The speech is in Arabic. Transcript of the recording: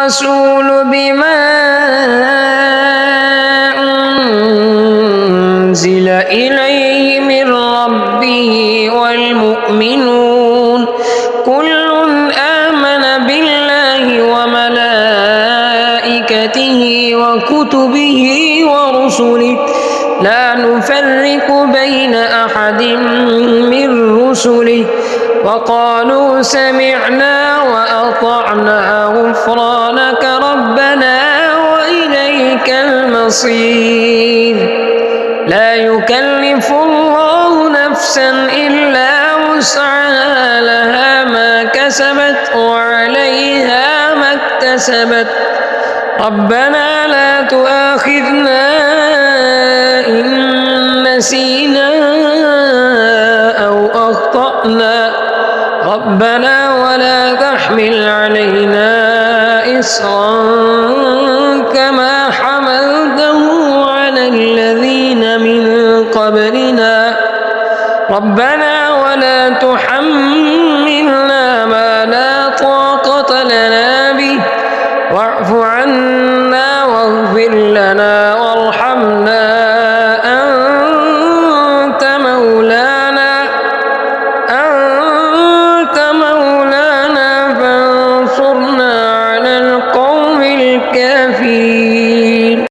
الرسول بما أنزل إليه من ربه والمؤمنون كل آمن بالله وملائكته وكتبه ورسله لا نفرق بين أحد من رسله وقالوا سمعنا وأطعنا غفرانك ربنا وإليك المصير. لا يكلف الله نفسا إلا وسعها لها ما كسبت وعليها ما اكتسبت ربنا لا تؤاخذنا إن نسينا أو أخطأنا ربنا ولا تحمل علينا إصرا كما حملته على الذين من قبلنا ربنا ولا تحملنا ما لا طاقة لنا به واعف